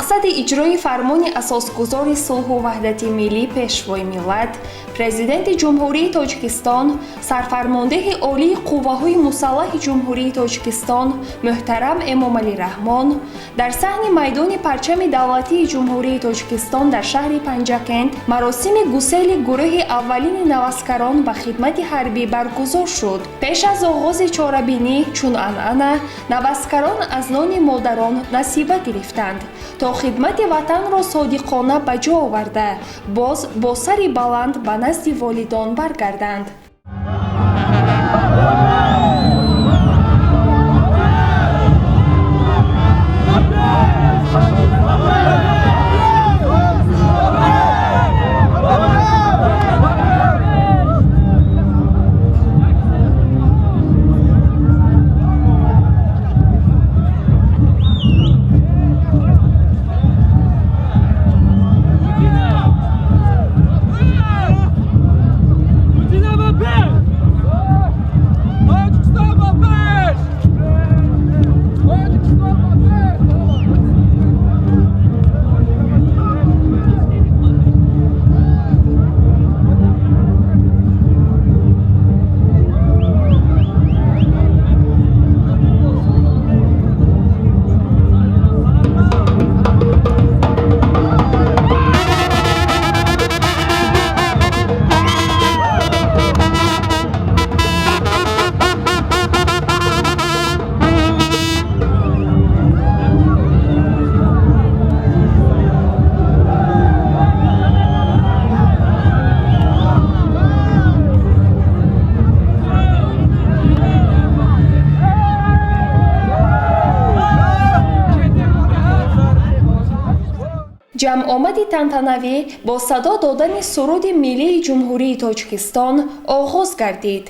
мақсади иҷрои фармони асосгузори сулҳу ваҳдати миллӣ пешвои миллат, президенти ҷумҳурии Тоҷикистон, сарфармондеҳи олии қувваҳои мусаллаҳи ҷумҳурии Тоҷикистон муҳтарам Эмомалӣ Раҳмон дар саҳни майдони парчами давлатии ҷумҳурии Тоҷикистон дар шаҳри Панҷакент маросими гусели гурӯҳи аввалини наваскарон ба хидмати ҳарбӣ баргузор шуд. Пеш аз оғози чорабинӣ, чун анъана, наваскарон аз нони модарон насиба гирифтанд то хидмати ватанро содиқона ба ҷо оварда, боз бо сари баланд ба назди волидон баргарданд. ҷамъомади тантанавӣ бо садо додани суруди миллии ҷумҳурии Тоҷикистон оғоз гардид.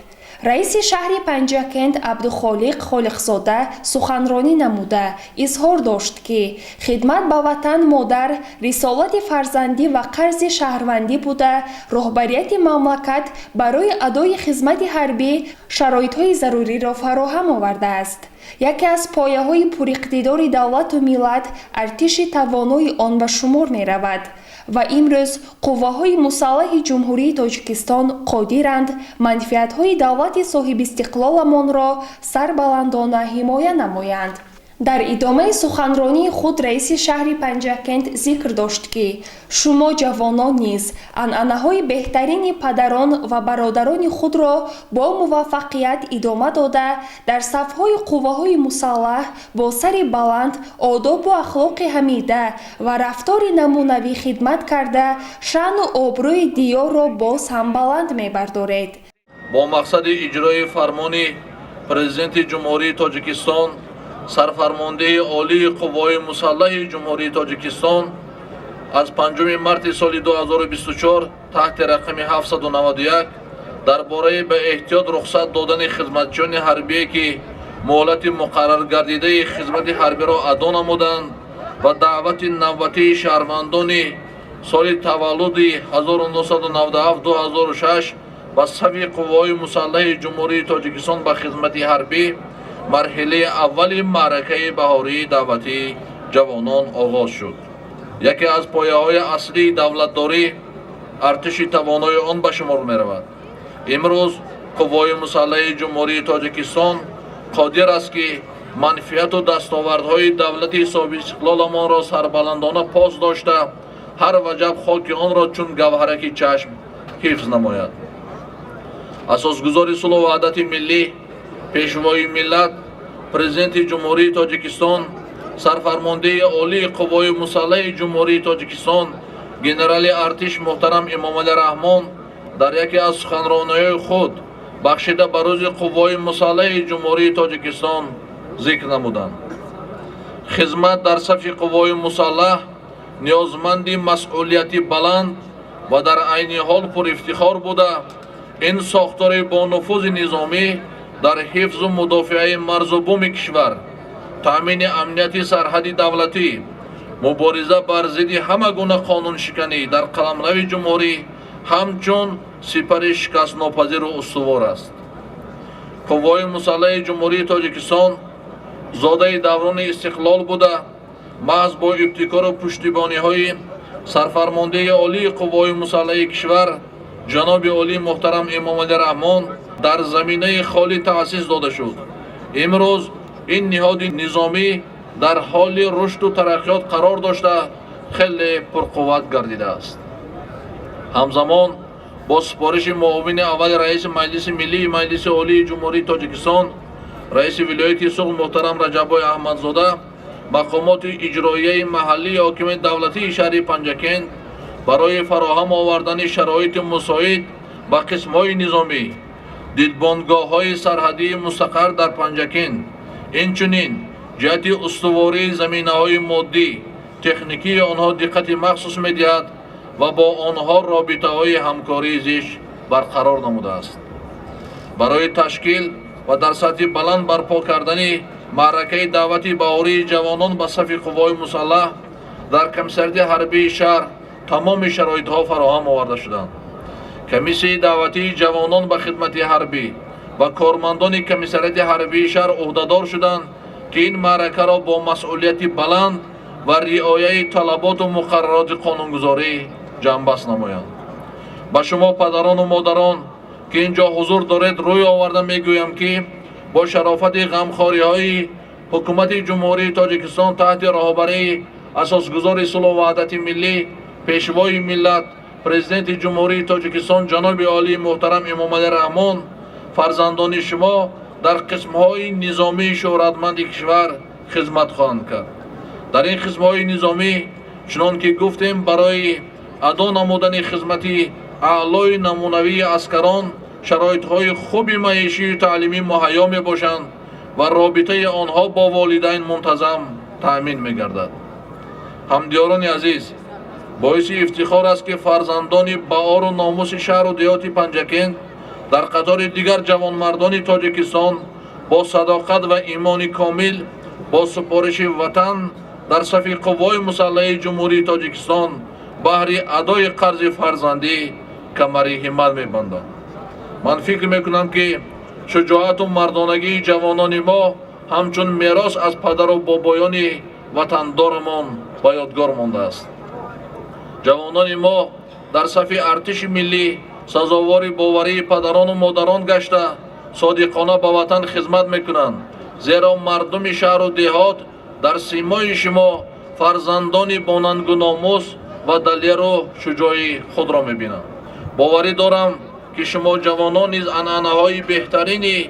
раиси шаҳри Панҷакент Абдухолиқ Холиқзода суханронӣ намуда изҳор дошт ки хидмат ба ватан модар рисолати фарзандӣ ва қарзи шаҳрвандӣ буда, роҳбарияти мамлакат барои адои хизмати ҳарбӣ шароитҳои заруриро фароҳам овардааст. яке аз пояҳои пуриқтидори давлату миллат артиши тавонои он ба шумор меравад ва имрӯз қувваҳои мусаллаҳи ҷумҳурии Тоҷикистон қодиранд манфиатҳои давлати соҳибистиқлоламонро сарбаландона ҳимоя намоянд. дар идомаи суханронии худ раиси шаҳри Панҷакент зикр дошт ки шумо ҷавонон низ анъанаҳои беҳтарини падарон ва бародарони худро бо муваффақият идома дода дар сафҳои қувваҳои мусаллаҳ бо сари баланд, одобу ахлоқи ҳамида ва рафтори намунавӣ хидмат карда шаъну обрӯи диёрро боз ҳам баланд мебардоред. бо мақсади иҷрои фармони президенти ҷумҳурии Тоҷикистон, сарфармондеҳи олии қувваҳои мусаллаҳи ҷумҳурии Тоҷикистон аз 5 марти соли 2024 таҳти рақами 791 дар бораи ба эҳтиёт рухсат додани хизматчиёни ҳарбие ки муҳлати муқарраргардидаи хизмати ҳарбиро адо намуданд ва даъвати навбатии шаҳрвандони соли таваллуди 1997-2006 ба сафи қувваҳои мусаллаҳи ҷумҳурии Тоҷикистон ба хизмати ҳарбӣ марҳилаи аввали маъракаи баҳории даъватии ҷавонон оғоз шуд. яке аз пояҳои аслии давлатдорӣ артиши тавонои он ба шумор меравад. имрӯз қувваҳои мусаллаҳи ҷумҳурии Тоҷикистон қодир аст ки манфиату дастовардҳои давлати соҳибистиқлоламонро сарбаландона пос дошта ҳар ваҷаб хоки онро чун гавҳараки чашм ҳифз намояд. асосгузори сулҳу ваҳдати миллӣ, пешвои миллат, президенти ҷумҳурии Тоҷикистон, сарфармондеҳи олии қувваҳои мусаллаҳи ҷумҳурии Тоҷикистон генерали артиш муҳтарам Эмомалӣ Раҳмон дар яке аз суханрониҳои худ бахшида ба рӯзи қувваҳои мусаллаҳи ҷумҳурии Тоҷикистон зикр намуданд. хизмат дар сафи қувваҳои мусаллаҳ ниёзманди масъулияти баланд ва дар айни ҳол пурифтихор буда, ин сохтори бо нуфузи низомӣ дар ҳифзу мудофиаи марзу буми кишвар, таъмини амнияти сарҳади давлатӣ, мубориза бар зидди ҳама гуна қонуншиканӣ дар қаламрави ҷумҳурӣ ҳамчун сипари шикастнопазиру устувор аст. қувваҳои мусаллаҳи ҷумҳурии Тоҷикистон зодаи даврони истиқлол буда, محض با ابتکار و پشتیبانی‌های سرفرمانده عالی قوای مسلح کشور جناب عالی محترم امام علی رحمان در زمینه خالی تأسیس داده شد. امروز این نهاد نظامی در حال رشد و ترقیات قرار داشته خیلی پرقوت گردیده است. همزمان با سپارش معاون اول رئیس مجلس ملی مجلس عالی جمهوری تاجیکستان رئیس ولایت سوغد محترم رجب‌بای احمدزاده مقامات اجرایی محلی حاکم دولتی شهر پنجکند برای فراهم آوردن شرایط مساعد به قسم‌های نظامی دیدبانگاه‌های سرحدی مستقر در پنجکند اینچنین جهت استواری زمینه‌های مادی تکنیکی آنها دقت مخصوص می‌دهد و با آنها رابطه‌های همکاری زیش برقرار نموده است. برای تشکیل و در سطح بلند برپا کردن معرکه دعوتی بهاری جوانان به صف قوای مسلح در کمیساریات حربی شهر تمام شرایط‌ها فراهم آورده شدند. کمیسیون دعوتی جوانان به خدمت حربی و کارمندان کمیساریات حربی شهر عهدهدار شدند که این معرکه را با مسئولیت بلند و رعایت طلبات و مقررات قانونگذاری جنبش نمایند. با شما پدران و مادران که اینجا حضور دارید روی آورده میگویم که با شرافت غمخوری‌های حکومت جمهوری تاجیکستان تحت رهبری اساسگزار صلح و وحدت ملی پیشوای ملت پرزیدنت جمهوری تاجیکستان جناب عالی محترم امام علی رحمان فرزندان شما در قسم‌های نظامی شهرتمند کشور خدمت خواهند کرد. در این قسم‌های نظامی چنان که گفتیم برای ادا نمودن خدمتی اعلای نمونوی اسکران شرایط‌های خوب معیشی و تعلیمی مهیا می‌باشند و رابطه آنها با والدین منتظم تأمین می‌گردد. همدیاران عزیز، باعث افتخار است که فرزندان بهار و ناموس شهر و دیهات پنجکند در قطار دیگر جوانمردان تاجیکستان با صداقت و ایمان کامل با سپارش وطن در صف قوای مسلح جمهوری تاجیکستان بهر ادای قرض فرزندی کمر همت می‌بندند. من فکر میکنم که شجاعت و مردانگی جوانان ما همچون میراث از پدر و بابایان وطندارمان با یادگار مانده است. جوانان ما در صف ارتش ملی سزاوار باوری پدران و مادران گشته صادقانه به وطن خدمت میکنند، زیرا مردم شهر و دیهات در سیمای شما فرزندان باننگ و ناموس و دلیر و شجاعی خود را میبینند. باوری دارم که شما جوانان نیز عنعنه‌های بهترین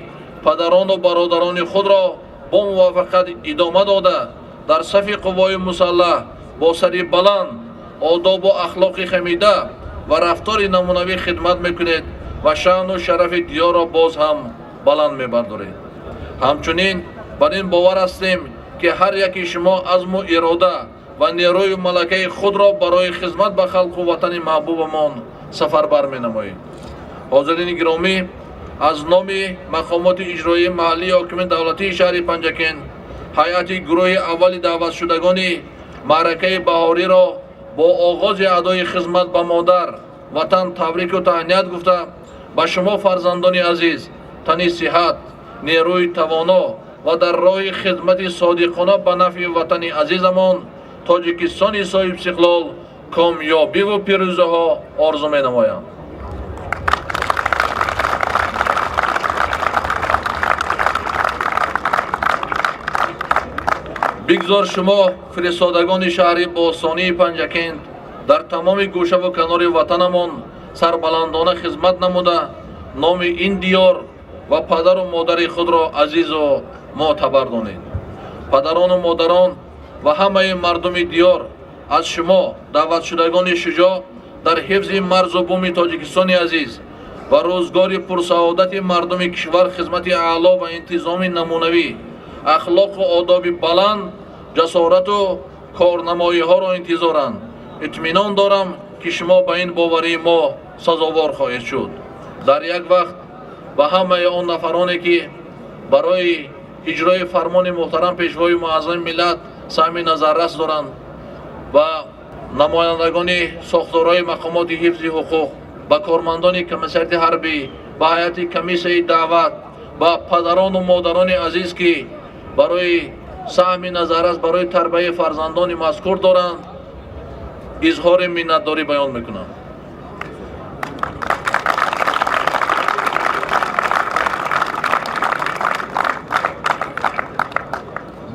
پدران و برادران خود را با موافقت ادامه داده در صف قوای مسلح با سری بلند آداب و اخلاق خمیده و رفتار نمونوی خدمت میکنید و شأن و شرف دیار را باز هم بلند میبردارید. همچنین بر این باور هستیم که هر یکی شما عزم و اراده و نیروی ملکه خود را برای خدمت به خلق و وطن محبوبمان سفربر می‌نمایید. حاضرین گرامی، از نام مقامات اجرایی محلی حاکم دولتی شهر پنجکند هیئت گروه اول دعوت شدگان معرکه بهاری را با آغاز ادای خدمت به مادر وطن تبریک و تهنیت گفته به شما فرزندان عزیز تنی صحت، نیروی توانا و در راه خدمت صادقانه به نفع وطن عزیزمان تاجیکستان صاحب استقلال کامیابی و پیروزی ها آرزو می نمایم. بگذار شما فرستادگان شهر باستانی پنجکند در تمام گوشه و کنار وطنمان سربلندانه خدمت نموده نام این دیار و پدر و مادر خود را عزیز و معتبر دانید. پدران و مادران و همه مردم دیار از شما دعوت شدگان شجاع در حفظ مرز و بوم تاجیکستان عزیز و روزگار پرسعادت مردم کشور خدمت اعلا و انتظام نمونوی اخلاق و آداب بلند جسارت و کارنمایی ها را انتظارند. اطمینان دارم که شما به این باوری ما سزاوار خواهید شد. در یک وقت و همه آن نفرانی که برای اجرای فرمان محترم پیشوای معظم ملت سهم نظررس دارند و نمایندگان ساختارهای مقامات حفظ حقوق و کارمندان کمیساریات حربی و هیئت کمیسیون دعوت و پدران و مادران عزیز که برای саҳми назараш барои тарбияи фарзандони мазкур доранд, изҳори миннатдорӣ баён мекунам.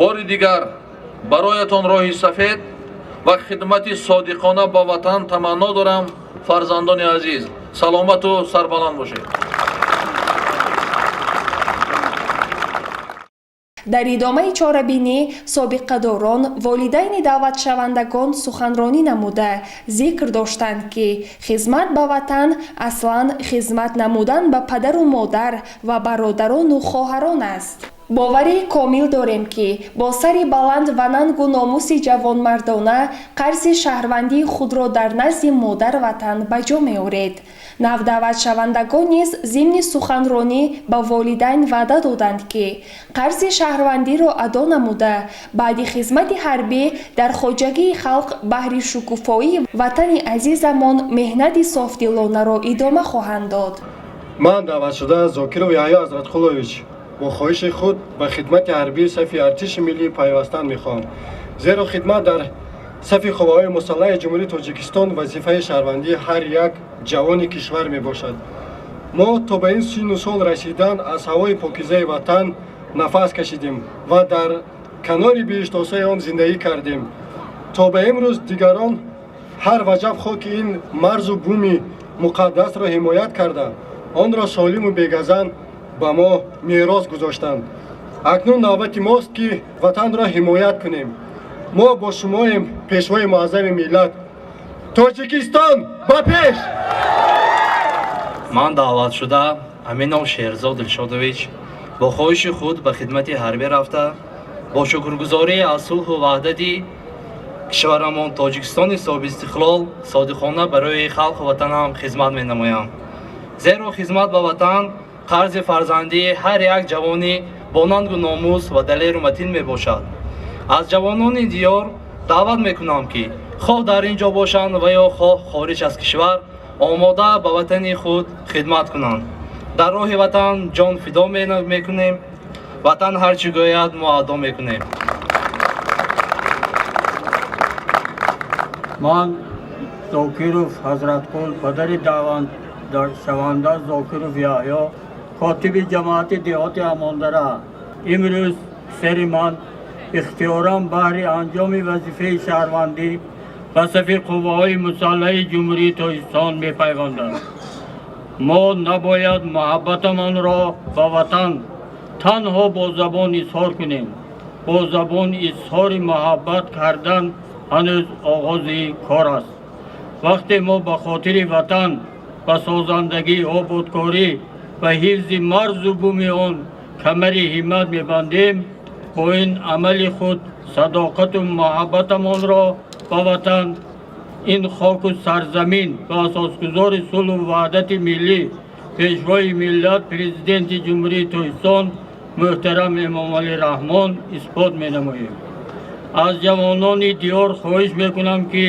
бори дигар бароятон роҳи сафед ва хидмати содиқона ба ватан таманно дорам. фарзандони азиз, саломату сарбаланд бошед. дар идомаи чорабинӣ собиқадорон волидайни даъватшавандагон суханронӣ намуда зикр доштанд ки хизмат ба ватан аслан хизмат намудан ба падару модар ва бародарону хоҳарон аст. боварӣ комил дорем ки бо сари баланд ва нангу номуси ҷавонмардона қарзи шаҳрвандии худро дар назди модар ватан ба ҷо меоред. навдаъватшавандагон низ зимни суханронӣ ба волидайн ваъда доданд ки қарзи шаҳрвандиро адо намуда баъди хизмати ҳарбӣ дар хоҷагии халқ баҳри шукуфоии ватани азизамон меҳнати софдилонаро идома хоҳанд дод. ман даъватшуда зокиров яҳё ҳазратқулович бо хоҳиши худ ба хидмати ҳарбии сафи артиши миллӣ пайвастан мехоҳам, зеро хидмат дар сафи қувваҳои мусаллаҳи ҷумҳурии Тоҷикистон вазифаи шаҳрвандии ҳар як ҷавони кишвар мебошад. мо то ба ин сину сол расидан аз ҳавои покизаи ватан нафас кашидем ва дар канори биҳиштосаи он зиндагӣ кардем. то ба имрӯз дигарон ҳар ваҷаб хоки ин марзу буми муқаддасро ҳимоят карда онро солиму бегазан ба мо мерос гузоштанд. акнун навбати мост ки ватанро ҳимоят кунем. мо бо шумоем пешвои муаззами миллат. Тоҷикистон ба пеш! ман даъватшуда Аминов Шерзод Дилшодович бо хоҳиши худ ба хидмати ҳарбӣ рафта бо шукргузорӣ аз сулҳу ваҳдати кишварамон Тоҷикистони собистиқлол содиқона барои халқу ватанам хизмат менамоям. зеро хизмат ба ватан қарзи фарзандии ҳар як ҷавони бо нангу номус ва далеру матин мебошад. аз ҷавонони диёр даъват мекунам ки хоҳ дар ин ҷо бошанд ва ё хоҳ хориҷ аз кишвар омода ба ватани худ хидмат кунанд. дар роҳи ватан ҷон фидо мекунем. ватан ҳар чӣ гӯяд мо адо мекунем. ман зокиров ҳазратқул падари даъватшаванда зокиров яҳё котиби ҷамоати деҳоти амондара имрӯз писари ман ихтиёран баҳри анҷоми вазифаи шаҳрвандӣ ба сафи қувваҳои мусаллаҳи ҷумҳурии Тоҷикистон мепайвандад. мо набояд муҳаббатамонро ба ватан танҳо бо забон изҳор кунем. бо забон изҳори муҳаббат кардан ҳанӯз оғози кор аст. вақте мо ба хотири ватан ба созандагӣ ободкорӣ ва ҳифзи марзу буми он камари ҳиммат мебандем, бо ин амали худ садоқату муҳаббатамонро ба ватан, ин хоку сарзамин ва асосгузори сулҳу ваҳдати миллӣ, пешвои миллат президенти ҷумҳурии Тоҷикистон муҳтарам Эмомалӣ Раҳмон исбот менамоем. аз ҷавонони диёр хоҳиш мекунам ки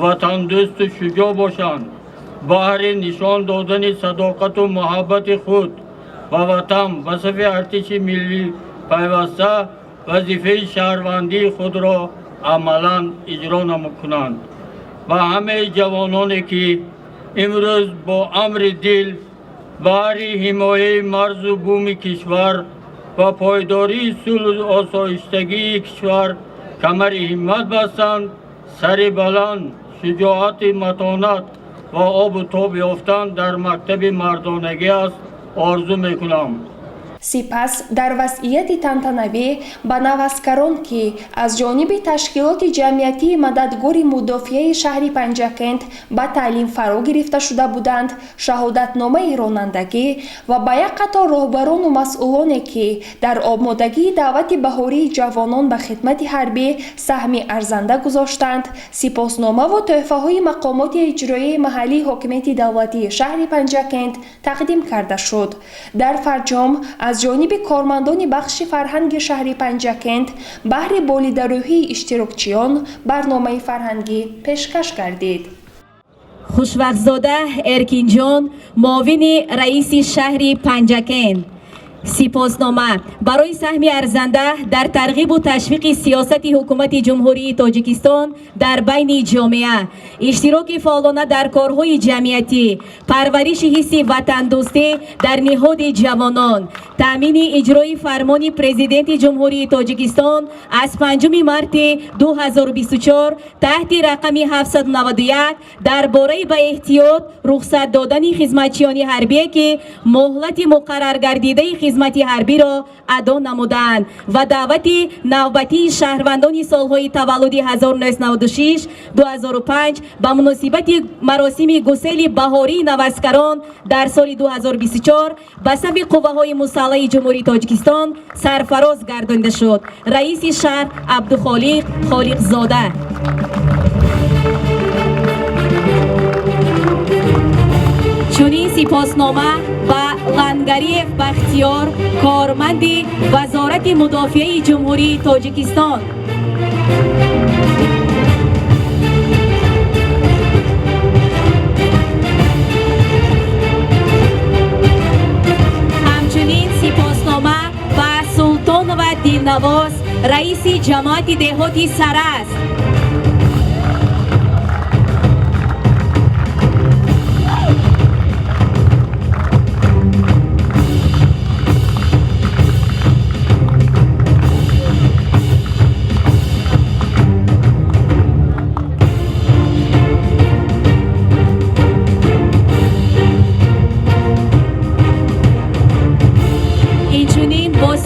ватандӯсту шуҷоъ бошанд. баҳри нишон додани садоқату муҳаббати худ ба ватан ба сафи артиши миллӣ пайваста вазифаи шаҳрвандии худро амалан иҷро намекунанд. ба ҳамаи ҷавононе ки имрӯз бо амри дил баҳри ҳимояи марзу буми кишвар ва пойдории сулҳу осоиштагии кишвар камари ҳиммат бастанд, сари баланд, шуҷоати матонат ва обу тоб ёфтан дар мактаби мардонагӣ аст орзу мекунам. сипас дар вазъияти тантанавӣ ба навазкарон ки аз ҷониби ташкилоти ҷамъиятии мададгори мудофиаи шаҳри Панҷакент ба таълим фаро гирифта шуда буданд, шаҳодатномаи ронандагӣ ва ба як қатор роҳбарону масъулоне ки дар омодагии даъвати баҳории ҷавонон ба хидмати ҳарбӣ саҳми арзанда гузоштанд, сипосномаву тӯҳфаҳои мақомоти иҷроии маҳаллии ҳокимияти давлатии шаҳри Панҷакент тақдим карда шуд. дар фарҷом аз ҷониби кормандони бахши фарҳанги шаҳри Панҷакент баҳри болидарӯҳии иштирокчиён барномаи фарҳангӣ пешкаш гардид. хушвақтзода Эркинҷон, муовини раиси шаҳри Панҷакент, سپاسنامه برای سهم ارزنده در ترغیب و تشویق سیاست حکومت جمهوری تاجیکستان در بین جامعه، اشتراک فعالانه در کارهای جمعیتی، پرورش حس وطن دوستی در نهاد جوانان، تامین اجرای فرمان پرزیدنت جمهوری تاجیکستان از 5 مارس 2024 تحت رقم 791 درباره به احتیاط رخصت دادن خدمتچیان حربی که مهلت مقرر گردیده خدمت حربی را ادا نمودند و دعوت نوبتی شهروندان سالهای تولد 1996 2005 به مناسبت مراسم گسیل بهاری نوسکران در سال 2024 به صف قوه‌های مسلح جمهوری تاجیکستان سرفراز گردانده شد. رئیس شهر عبدالخالق خالق زاده. چنین سپاسنامه به لنگریف بختیار، کارمند وزارت مدافعه جمهوری تاجیکستان. همچنین سپاسنامه به سلطان و دلنواز، رئیس جماعت دهاتی سرس.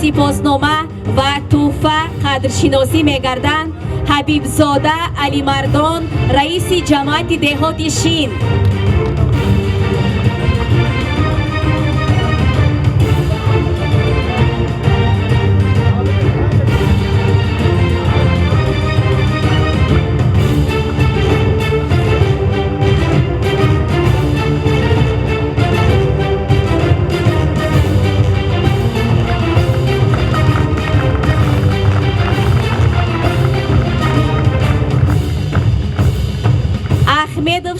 سپاسنامه و تحفه قدرشناسی می‌گردند حبیب زاده علی مردان، رئیس جماعت دهات شین.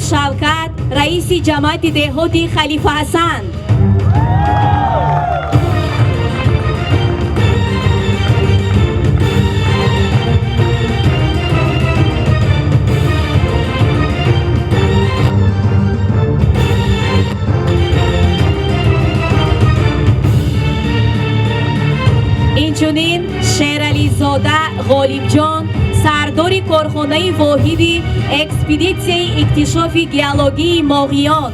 شوکت، رئیس جماعت دهاتی خلیفه حسن. اینچنین شیرعلی زاده غالب جان، سردار کارخانه واحدی اکسپدیسیون اکتشاف گیولوژی ماهیان.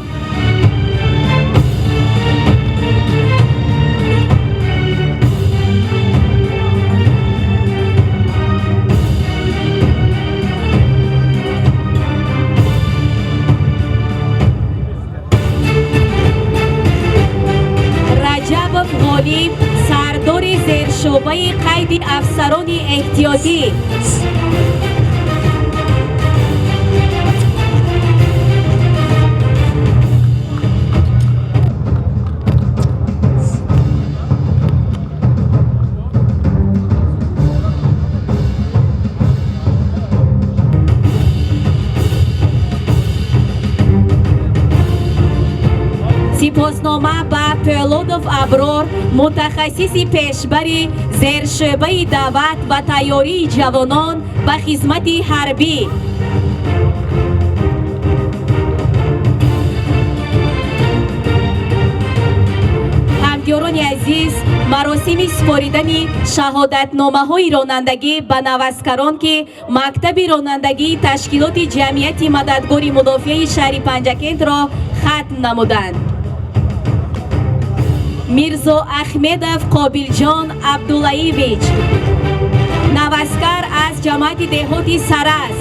رجب غالب، سردار زیرشعبه قید افسران احتیاطی. سپاسنامه به پیلوتوف ابرار، متخصص پیشبری زیرشعبه دعوت و تیاری جوانان به خدمت حربی. همکاران عزیز، مراسم سپاریدن شهادتنامه‌های رانندگی به نوسکران که مکتب رانندگی تشکیلات جمعیت مددگار مدافع شهر پنجکند را ختم نمودند. میرزا احمدов قابل جان عبداللهیویچ، نوسکر از جماعت دهاتی سرس.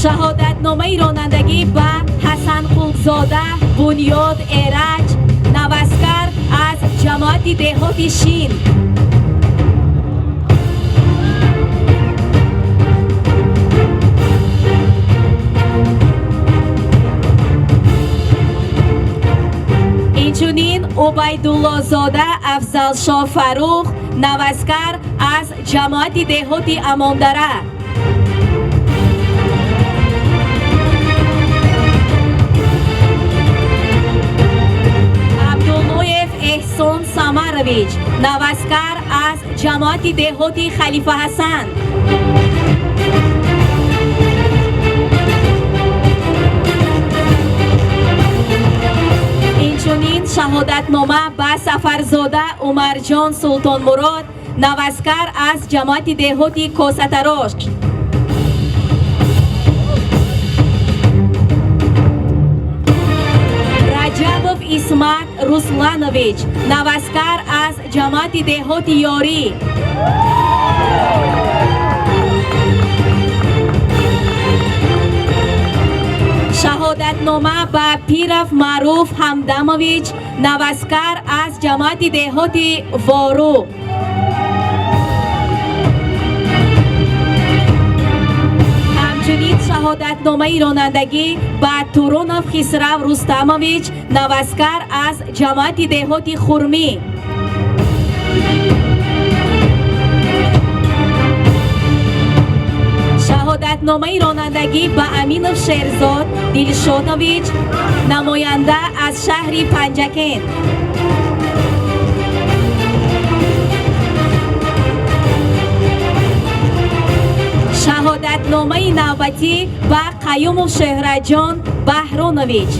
شهادتنامه رانندگی به حسن خوبزاده بنیاد ایرج، نوسکر از جماعت دهات شین. اینچنین عبیدالله زاده افضل شاه فروخ، навазкар аз ҷамоати деҳоти амондара. абдуллоев эҳсон самарович, навазкар аз ҷамоати деҳоти халифаҳасан. инчунин шаҳодатнома ба сафарзода умарҷон султонмурод, навазкар аз ҷамоати деҳоти косатарош. раҷабов исмат русланович, навазкар аз ҷамоати деҳоти ёрӣ. шаҳодатнома ба пиров маъруф ҳамдамович, навазкар аз ҷамоати деҳоти вору. ҳамчунин шаҳодатномаи ронандагӣ ба турунов хисрав рустамович, навазкар аз ҷамоати деҳоти хурмӣ. шаҳодатномаи ронандагӣ ба аминов шерзод дилшодович, намоянда аз шаҳри Панҷакент. шаҳодатномаи навбатӣ ба қаюмов шӯҳратҷон Баҳронович.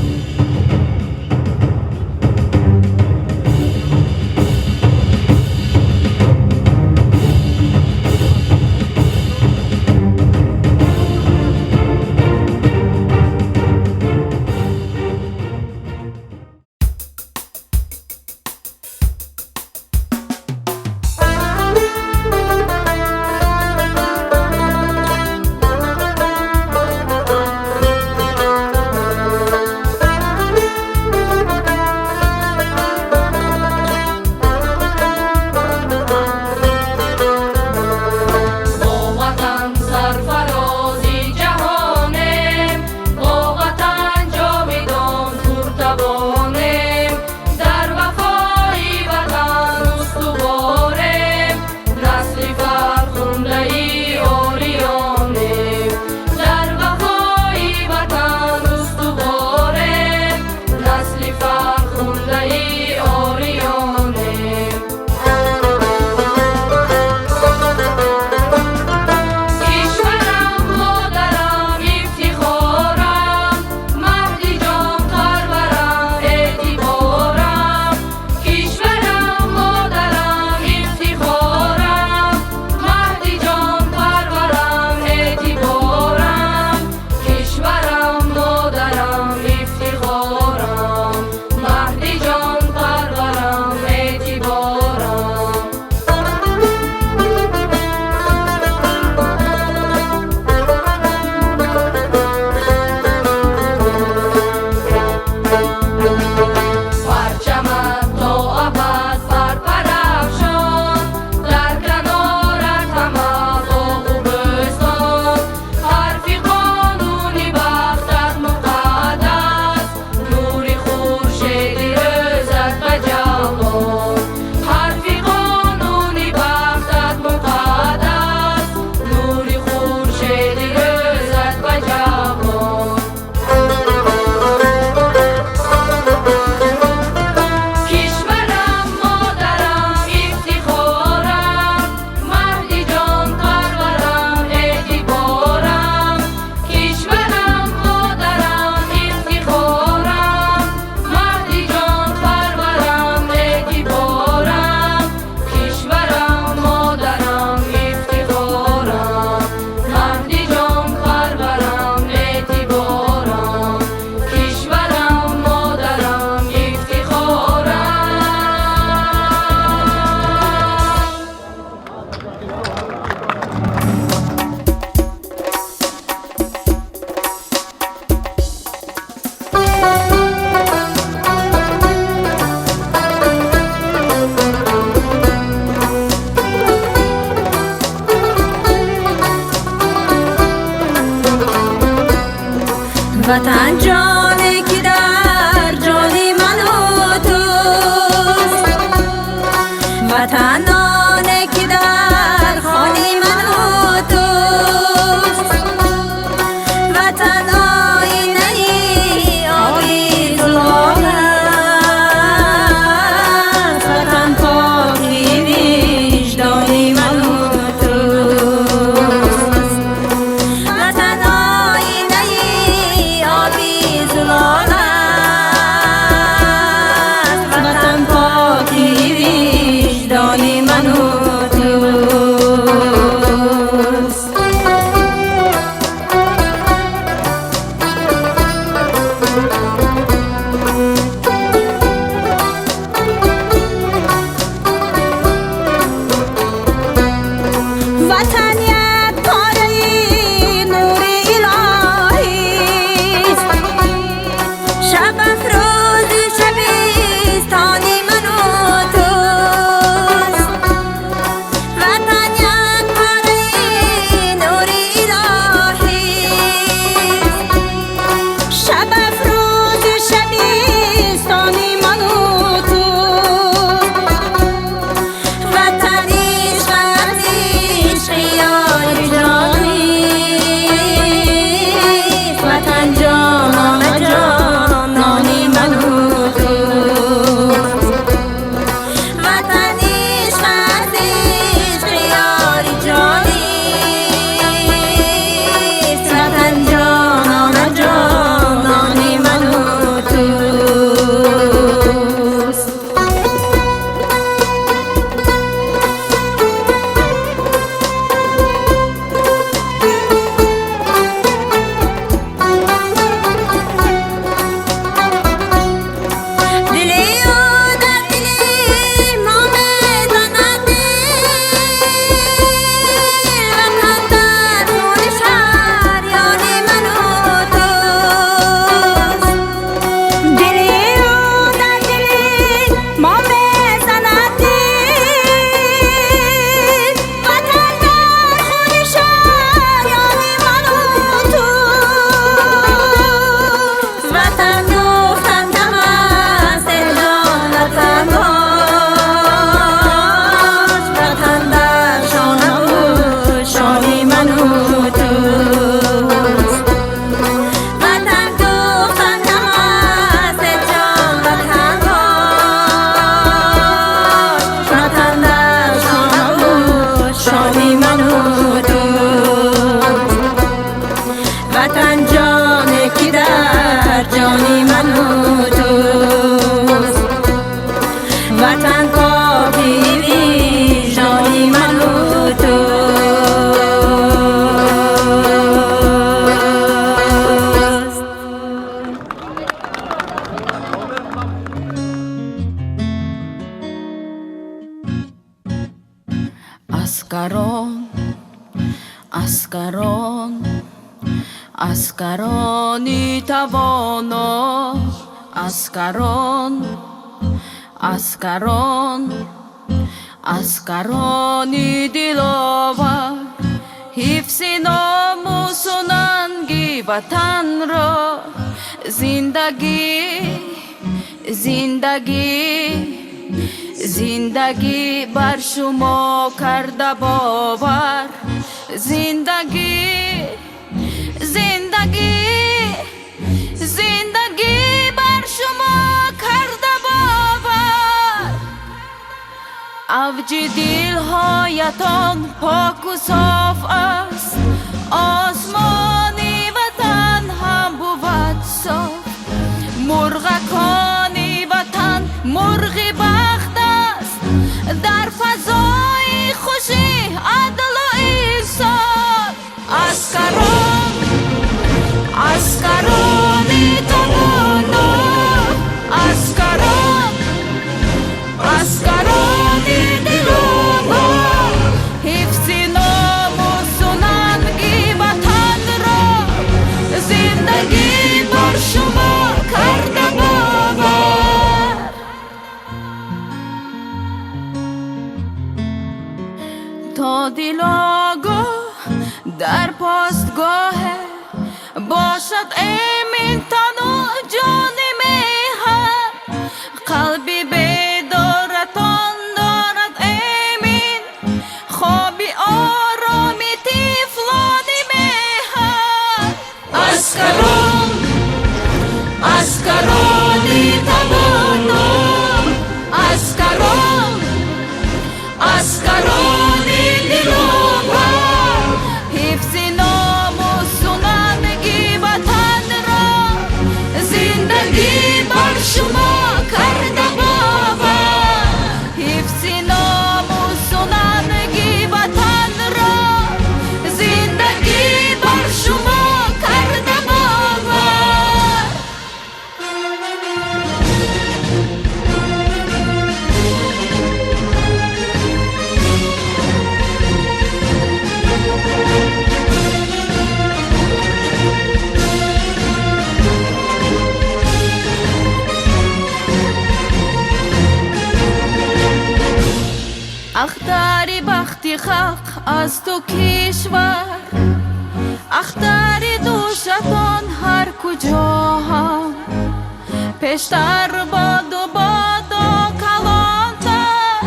اسکران اسکران اسکرانی توانا اسکران اسکران اسکرانی دلاور حفظ ناموس و ننگی وطن را زندگی زندگی زندگی بر شما کرده باور زندگی زندگی زندگی بر شما کرده باور اوج دلهایتان پاک و صاف است آسمانی وطن هم بود صاف مرغکانی وطن مرغ بخت است در فضای خوشی عدل و انصاف اسکران اسکرانی توانا اسکران اسکرانی دلاور حفظ ناموس و ننگی وطن را زندگی بر شما کرده باور تا دل آگاه در پاستگاه باشد امین تن و جان میهن قلبی بیدارتان دارد امین خوابی آرامی طفلان میهن اسکران اسکرانی توانا اسکران اسکرانی دلاور حفظ ناموس و ننگی وطن را زندگی بر شما کرده باور حفظ ناموس و ننگی وطن را زندگی بر شما کرده باور اختری بختی خلق از تو کشور اختری دوشتان هر کجا هم پیشتر باد و کلانتر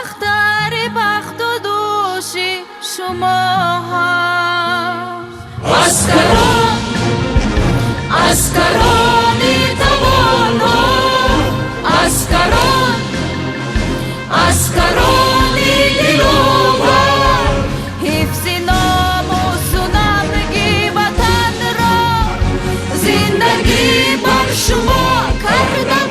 اختری بخت و دوشی شما هم اسکران اسکرانی توانا اسکران اسکرانی دلاور حفظ ناموس و ننگی وطن را زندگی بر شما کرده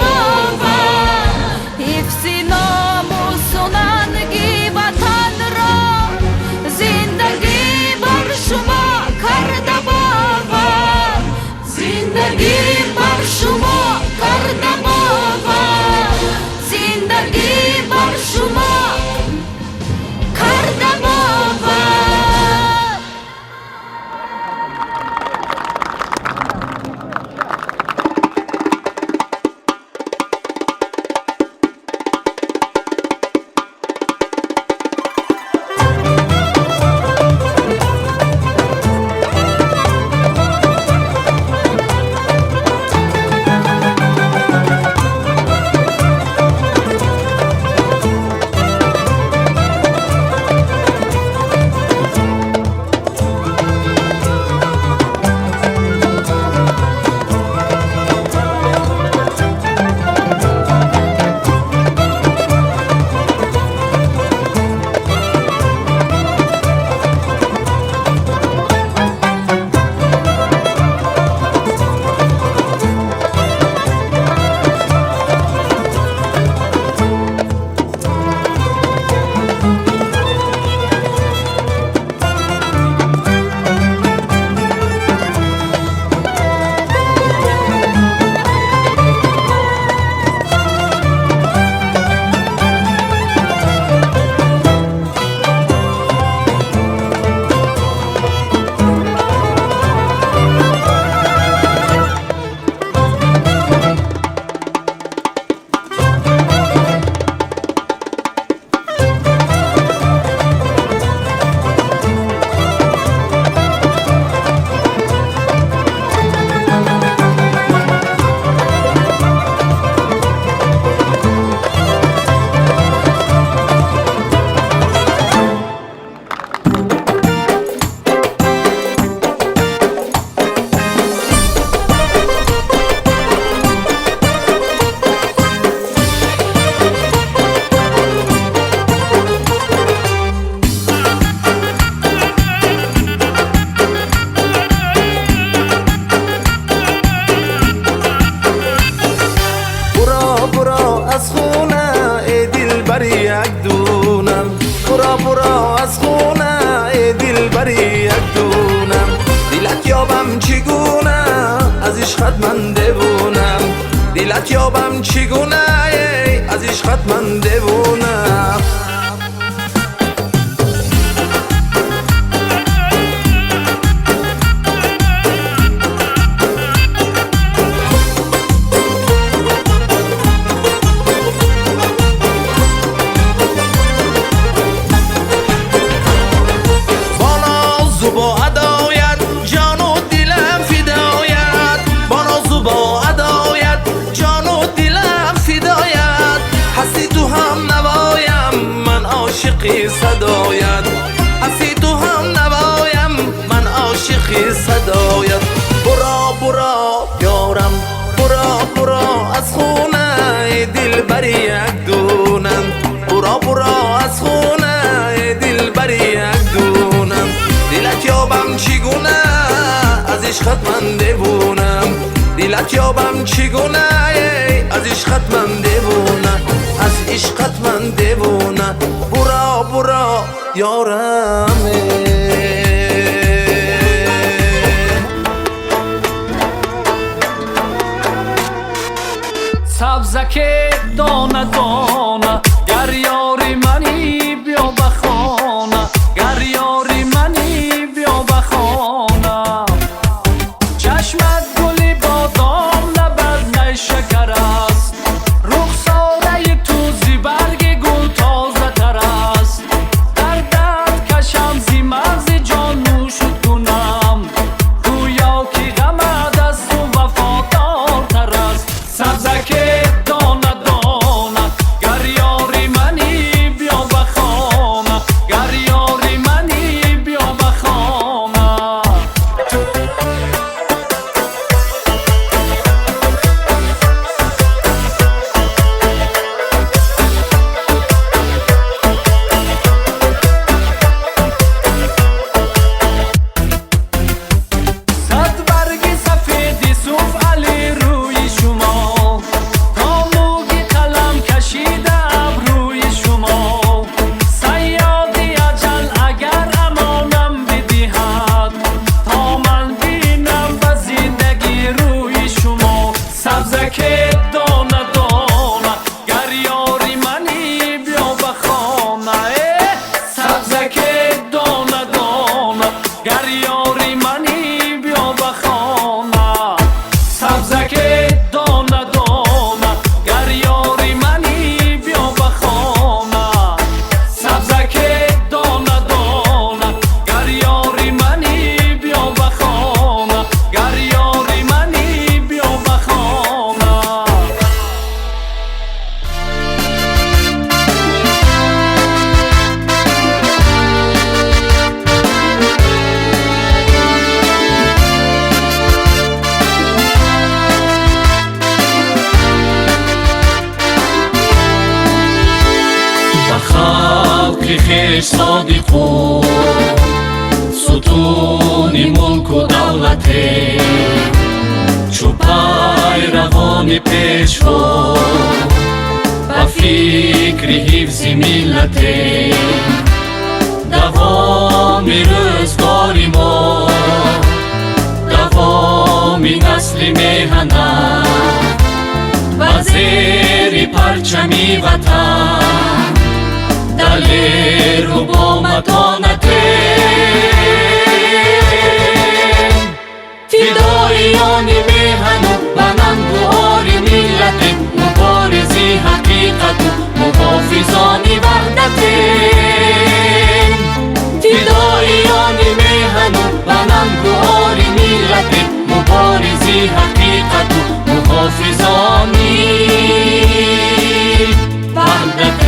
عشقت من دیوونم دلت یابم چگونه از عشقت من دیوونم صدایت هستی تو هم نوایم من عاشقی صدایت برا برا یارم برا برا از خونه دل بری یک دونم برا برا از خونه دل بری یک دونم دلت یابم چگونه از عشقت من دیوونم دلت یابم چگونه از عشقت من دیوونم از عشقت من دیوونم برا برا یارمه سبزک دانه دانه گر یاری منی بیا بخانه گر یاری منی بیا بخانه چشمت گلی بادام لبت نی شکر است رخساره تو زی برگ گل تازه تر است در درد کشم زی مغز جان نوشد کنم گویا کی غمت از تو وفادار تر است سبزک دانه دانه گر یاری منی بیا بخانه گر یاری منی بیا بخانه صد برگ سفید صوف علی روی شما تا موگی قلم کشیده ابروی شما صیادی اجل اگر امانم بدهد تا من بینم به زندگی روی شما سبزک دانه دانه گر یاری منی بیا بخانه سبزک دانه دانه گر یاری منی بیا بخانه سبزک دانه دانه گر یاری منی بیا بخانه سبزک دانه دانه گر یاری منی بیا بخانه گر یاری منی بیا بخانه خلق خیش صادقو ستون ملک و دولت چو پیروان پیشوا و فکر حفظ ملت دوام روزگار ما دوام نسل میهنت و زیر پرچم وطن دلیر و با متانت فدایان میهن و بلندگوار ملت مبارزی حقیقت و محافظان وحدت فدایان میهن و بلندگوار ملت مبارزی حقیقت و محافظان وحدت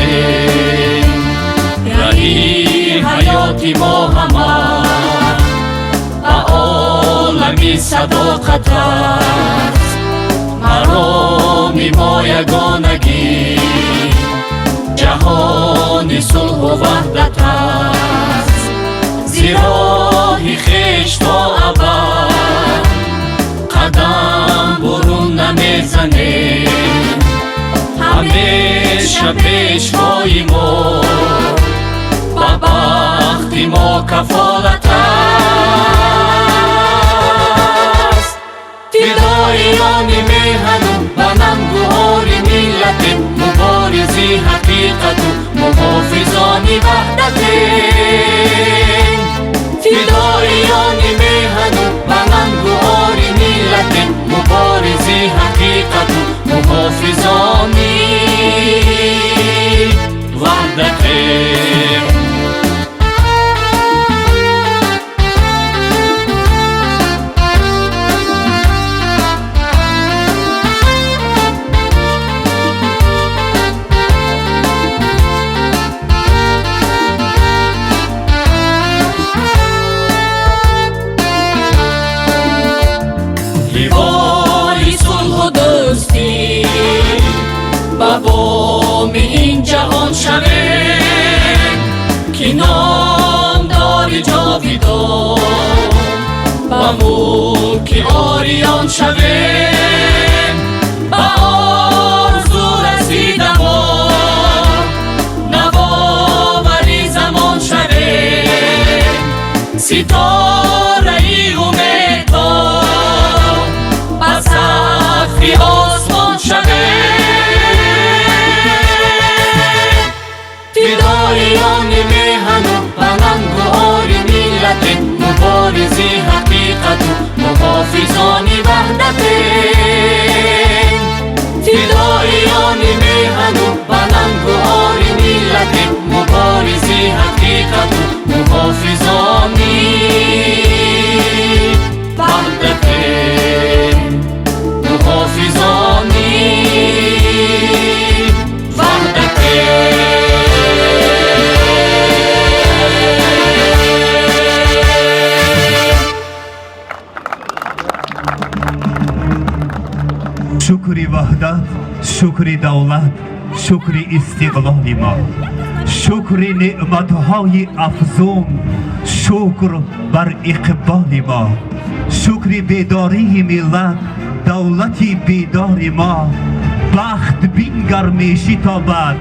رهی حیاتی ما همه به عالمی صداقت است مرامی ما یگانگی جهانی صلح و وحدت است زیراهی خیش تا ابد قدم برون نمیزنیم همیشه پیشوای ما با بخت ما کفالت است فدای شویم که نامدار جاویدان با ملک آریان شویم با آرزو رسیده ما نوآوری زمان شویم ستاره امیدوار با سقف آسمان شویم فدایان میهن و بلندگوهای ملت مبارزی حقیقت و محافظان وحدت فدایان میهن و بلندگوهای ملت مبارزی حقیقت و محافظان وحدت محافظان وحدت شکر وحدت، شکر دولت، شکر استقلال ما، شکر نعمتهای افزون، شکر بر اقبال ما، شکر بیداری ملت، دولتی بیدار ما، بخت بینگر میشی تا بعد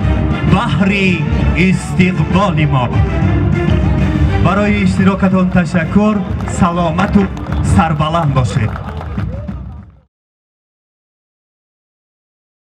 بحری استقبال ما. برای اشتراکتان تشکر. سلامت و سربلند باشید.